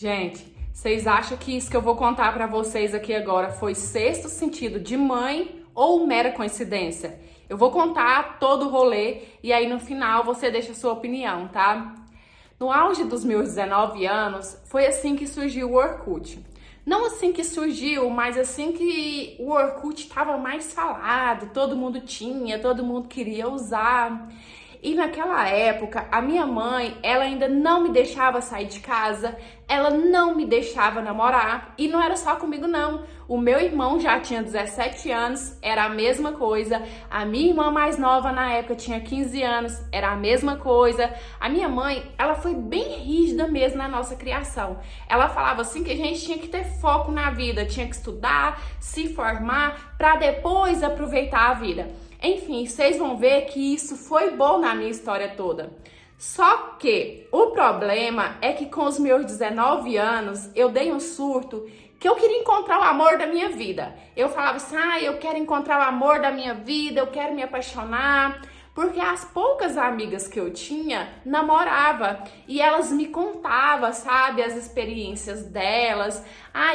Gente, vocês acham que isso que eu vou contar pra vocês aqui agora foi sexto sentido de mãe ou mera coincidência? Eu vou contar todo o rolê e aí no final você deixa a sua opinião, tá? No auge dos meus 19 anos, foi assim que surgiu o Orkut. Não assim que surgiu, mas assim que o Orkut estava mais falado, todo mundo tinha, todo mundo queria usar. E naquela época, a minha mãe, ela ainda não me deixava sair de casa, ela não me deixava namorar. E não era só comigo, não. O meu irmão já tinha 17 anos, era a mesma coisa. A minha irmã mais nova na época tinha 15 anos, era a mesma coisa. A minha mãe, ela foi bem rígida mesmo na nossa criação. Ela falava assim que a gente tinha que ter foco na vida, tinha que estudar, se formar, para depois aproveitar a vida. Enfim, vocês vão ver que isso foi bom na minha história toda. Só que o problema é que com os meus 19 anos, eu dei um surto que eu queria encontrar o amor da minha vida. Eu falava assim, eu quero encontrar o amor da minha vida, eu quero me apaixonar. Porque as poucas amigas que eu tinha namorava e elas me contavam, sabe, as experiências delas.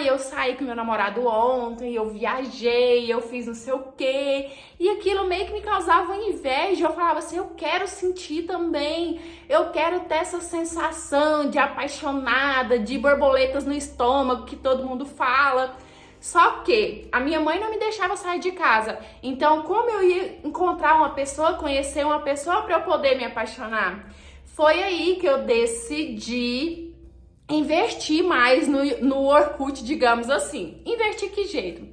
Eu saí com meu namorado ontem, eu viajei, eu fiz não sei o quê. E aquilo meio que me causava inveja. Eu falava assim, eu quero sentir também. Eu quero ter essa sensação de apaixonada, de borboletas no estômago que todo mundo fala. Só que a minha mãe não me deixava sair de casa. Então, como eu ia encontrar uma pessoa, conhecer uma pessoa para eu poder me apaixonar? Foi aí que eu decidi investir mais no Orkut, digamos assim. Investir que jeito?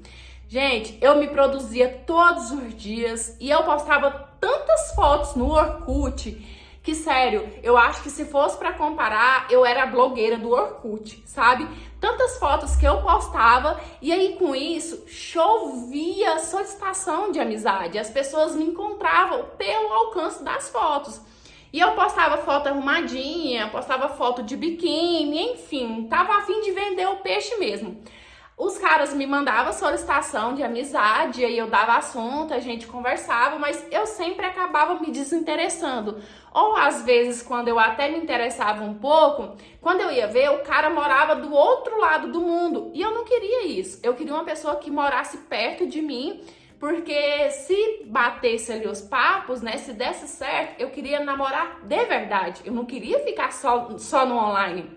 Gente, eu me produzia todos os dias e eu postava tantas fotos no Orkut que, sério, eu acho que se fosse pra comparar, eu era a blogueira do Orkut, sabe? Tantas fotos que eu postava e aí com isso chovia solicitação de amizade. As pessoas me encontravam pelo alcance das fotos. E eu postava foto arrumadinha, postava foto de biquíni, enfim, tava a fim de vender o peixe mesmo. Os caras me mandavam solicitação de amizade, aí eu dava assunto, a gente conversava, mas eu sempre acabava me desinteressando. Ou às vezes, quando eu até me interessava um pouco, quando eu ia ver, o cara morava do outro lado do mundo. E eu não queria isso. Eu queria uma pessoa que morasse perto de mim, porque se batesse ali os papos, né, se desse certo, eu queria namorar de verdade. Eu não queria ficar só no online.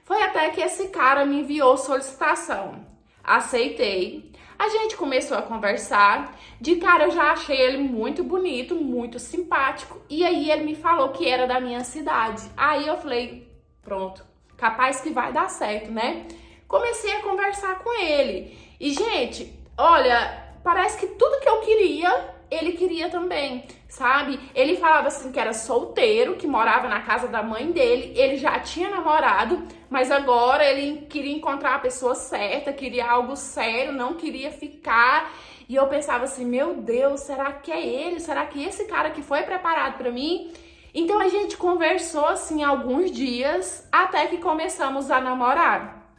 Foi até que esse cara me enviou solicitação. Aceitei. A gente começou a conversar. De cara eu já achei ele muito bonito, muito simpático. E aí ele me falou que era da minha cidade. Aí eu falei, pronto, capaz que vai dar certo, né? Comecei a conversar com ele. E, gente, olha, parece que tudo que eu queria, ele queria também, sabe? Ele falava assim que era solteiro, que morava na casa da mãe dele, ele já tinha namorado, mas agora ele queria encontrar a pessoa certa, queria algo sério, não queria ficar. E eu pensava assim, meu Deus, será que é ele? Será que esse cara que foi preparado pra mim? Então a gente conversou assim alguns dias, até que começamos a namorar.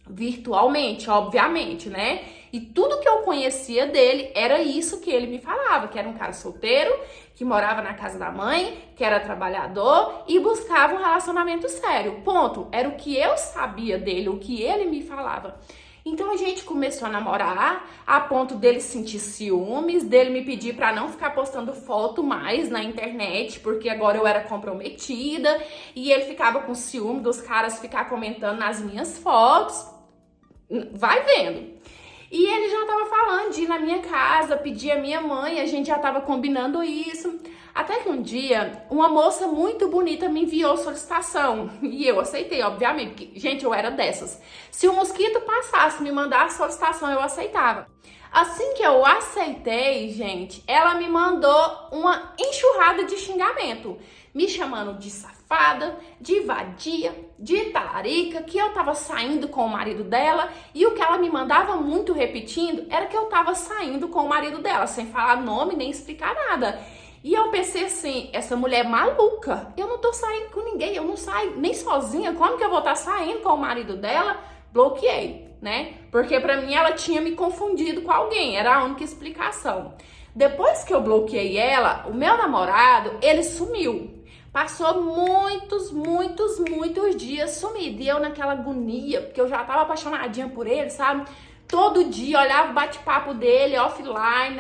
Virtualmente, obviamente, né? E tudo que eu conhecia dele era isso que ele me falava, que era um cara solteiro, que morava na casa da mãe, que era trabalhador e buscava um relacionamento sério. Ponto. Era o que eu sabia dele, o que ele me falava. Então a gente começou a namorar, a ponto dele sentir ciúmes, dele me pedir pra não ficar postando foto mais na internet, porque agora eu era comprometida, e ele ficava com ciúme dos caras ficar comentando nas minhas fotos. Vai vendo. E ele já tava falando de ir na minha casa, pedir a minha mãe, a gente já tava combinando isso. Até que um dia, uma moça muito bonita me enviou solicitação. E eu aceitei, obviamente, porque, gente, eu era dessas. Se o mosquito passasse, me mandar a solicitação, eu aceitava. Assim que eu aceitei, gente, ela me mandou uma enxurrada de xingamento. Me chamando de safada, de vadia, de talarica, que eu tava saindo com o marido dela. E o que ela me mandava muito repetindo era que eu tava saindo com o marido dela, sem falar nome nem explicar nada. E eu pensei assim, essa mulher é maluca, eu não tô saindo com ninguém, eu não saio nem sozinha, como que eu vou estar saindo com o marido dela? Bloqueei, né? Porque pra mim ela tinha me confundido com alguém, era a única explicação. Depois que eu bloqueei ela, o meu namorado, ele sumiu. Passou muitos dias sumido. E eu naquela agonia, porque eu já tava apaixonadinha por ele, sabe? Todo dia olhava o bate-papo dele, offline.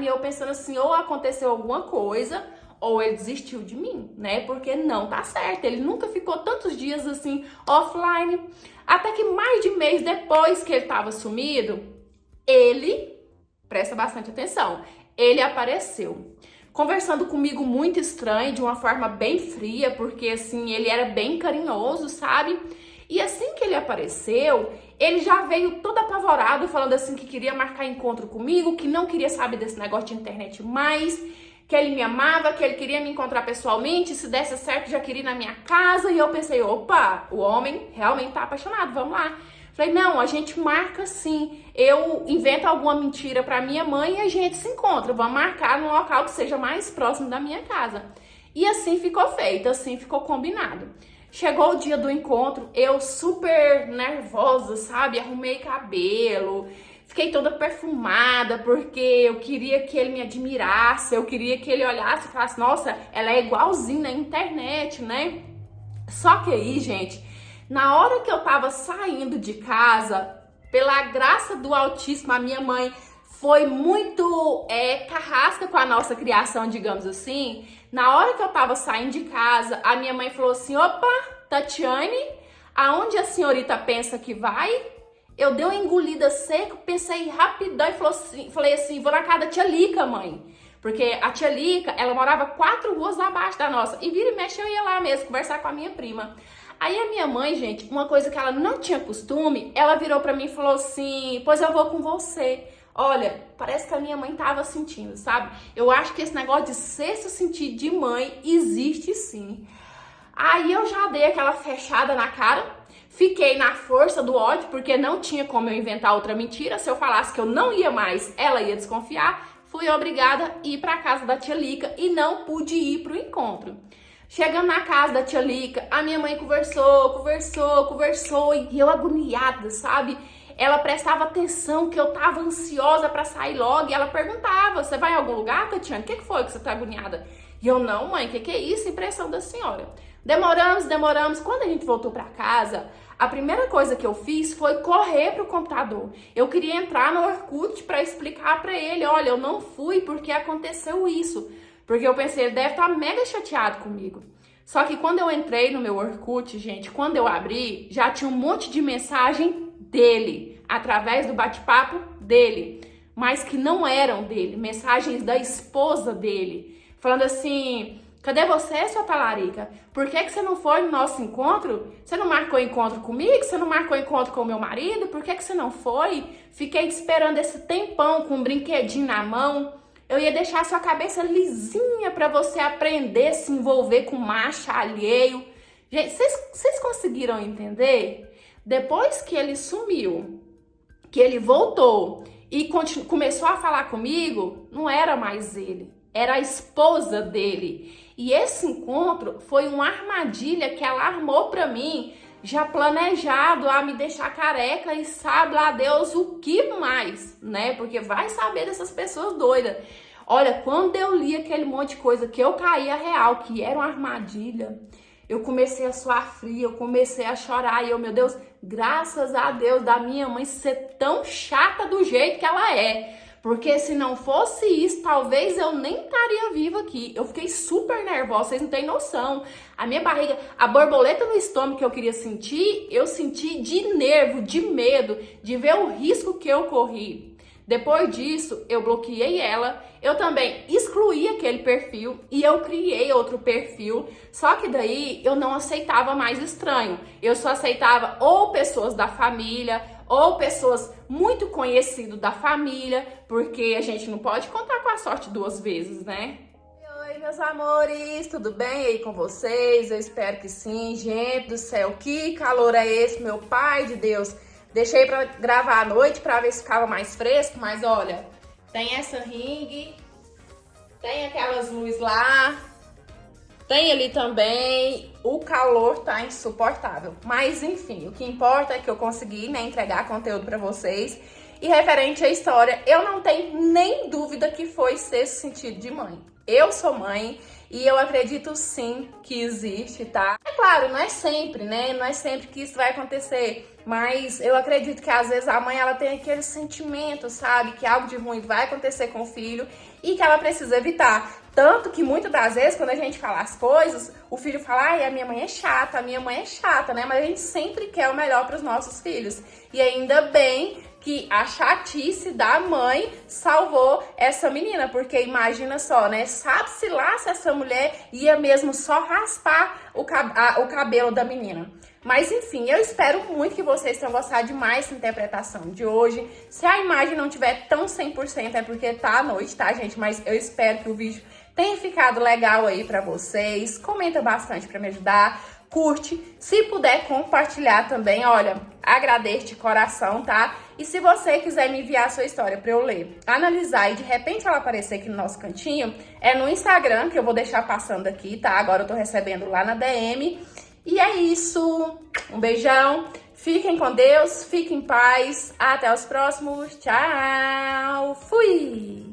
E eu pensando assim, ou aconteceu alguma coisa, ou ele desistiu de mim, né? Porque não tá certo. Ele nunca ficou tantos dias assim, offline. Até que mais de mês depois que ele tava sumido, presta bastante atenção, ele apareceu. Conversando comigo muito estranho, de uma forma bem fria, porque assim, ele era bem carinhoso, sabe? E assim que ele apareceu, ele já veio todo apavorado, falando assim que queria marcar encontro comigo, que não queria saber desse negócio de internet mais, que ele me amava, que ele queria me encontrar pessoalmente, se desse certo já queria ir na minha casa. E eu pensei, opa, o homem realmente tá apaixonado, vamos lá. Falei, não, a gente marca sim. Eu invento alguma mentira pra minha mãe e a gente se encontra. Vamos marcar num local que seja mais próximo da minha casa. E assim ficou feito, assim ficou combinado. Chegou o dia do encontro, eu super nervosa, sabe? Arrumei cabelo, fiquei toda perfumada, porque eu queria que ele me admirasse, eu queria que ele olhasse e falasse, nossa, ela é igualzinha na internet, né? Só que aí, gente, na hora que eu tava saindo de casa, pela graça do Altíssimo, a minha mãe foi muito carrasca com a nossa criação, digamos assim. Na hora que eu tava saindo de casa, a minha mãe falou assim, opa, Tatiane, aonde a senhorita pensa que vai? Eu dei uma engolida seca, pensei rapidão e falei assim, vou na casa da tia Lica, mãe. Porque a tia Lica, ela morava 4 ruas abaixo da nossa. E vira e mexe, eu ia lá mesmo conversar com a minha prima. Aí a minha mãe, gente, uma coisa que ela não tinha costume, ela virou pra mim e falou assim, pois eu vou com você. Olha, parece que a minha mãe tava sentindo, sabe? Eu acho que esse negócio de sexto sentido de mãe existe sim. Aí eu já dei aquela fechada na cara, fiquei na força do ódio, porque não tinha como eu inventar outra mentira. Se eu falasse que eu não ia mais, ela ia desconfiar. Fui obrigada a ir pra casa da tia Lica e não pude ir pro encontro. Chegando na casa da tia Lica, a minha mãe conversou, e eu agoniada, sabe? Ela prestava atenção que eu tava ansiosa pra sair logo, e ela perguntava, você vai em algum lugar, Tatiana? O que foi que você tá agoniada? E eu, não, mãe, o que é isso? Impressão da senhora. Demoramos. Quando a gente voltou pra casa, a primeira coisa que eu fiz foi correr pro computador. Eu queria entrar no Orkut pra explicar pra ele, olha, eu não fui porque aconteceu isso. Porque eu pensei, ele deve estar mega chateado comigo. Só que quando eu entrei no meu Orkut, gente, quando eu abri, já tinha um monte de mensagem dele, através do bate-papo dele, mas que não eram dele, mensagens da esposa dele, falando assim, cadê você, sua talarica? Por que você não foi no nosso encontro? Você não marcou encontro comigo? Você não marcou encontro com o meu marido? Por que você não foi? Fiquei esperando esse tempão com um brinquedinho na mão. Eu ia deixar a sua cabeça lisinha para você aprender a se envolver com macho alheio. Gente, vocês conseguiram entender? Depois que ele sumiu, que ele voltou e começou a falar comigo, não era mais ele, era a esposa dele. E esse encontro foi uma armadilha que ela armou para mim, já planejado a me deixar careca e sabe lá Deus o que mais, né? Porque vai saber dessas pessoas doidas. Olha, quando eu li aquele monte de coisa que eu caí a real, que era uma armadilha, eu comecei a suar fria, eu comecei a chorar e eu, meu Deus, graças a Deus da minha mãe ser tão chata do jeito que ela é. Porque se não fosse isso, talvez eu nem estaria viva aqui. Eu fiquei super nervosa, vocês não têm noção. A minha barriga, a borboleta no estômago que eu queria sentir, eu senti de nervo, de medo, de ver o risco que eu corri. Depois disso, eu bloqueei ela, eu também excluí aquele perfil e eu criei outro perfil. Só que daí eu não aceitava mais estranho. Eu só aceitava ou pessoas da família, ou pessoas muito conhecidas da família, porque a gente não pode contar com a sorte 2 vezes, né? Oi, meus amores, tudo bem aí com vocês? Eu espero que sim. Gente do céu, que calor é esse, meu pai de Deus? Deixei pra gravar à noite pra ver se ficava mais fresco, mas olha, tem essa ringue, tem aquelas luzes lá, tem ali também, o calor tá insuportável. Mas enfim, o que importa é que eu consegui, né, entregar conteúdo pra vocês. E referente à história, eu não tenho nem dúvida que foi sexto sentido de mãe. Eu sou mãe E eu acredito sim que existe, tá? É claro, não é sempre, né? Não é sempre que isso vai acontecer. Mas eu acredito que às vezes a mãe ela tem aquele sentimento, sabe? Que algo de ruim vai acontecer com o filho e que ela precisa evitar. Tanto que muitas das vezes, quando a gente fala as coisas, o filho fala, ai, a minha mãe é chata, né? Mas a gente sempre quer o melhor para os nossos filhos. E ainda bem que a chatice da mãe salvou essa menina, porque imagina só, né? Sabe-se lá se essa mulher ia mesmo só raspar o cabelo da menina. Mas enfim, eu espero muito que vocês tenham gostado demais dessa interpretação de hoje. Se a imagem não tiver tão 100% é porque tá à noite, tá, gente? Mas eu espero que o vídeo tenha ficado legal aí pra vocês. Comenta bastante pra me ajudar. Curte, se puder compartilhar também, olha, agradeço de coração, tá? E se você quiser me enviar a sua história pra eu ler, analisar e de repente ela aparecer aqui no nosso cantinho, é no Instagram, que eu vou deixar passando aqui, tá? Agora eu tô recebendo lá na DM. E é isso, um beijão, fiquem com Deus, fiquem em paz, até os próximos, tchau, fui!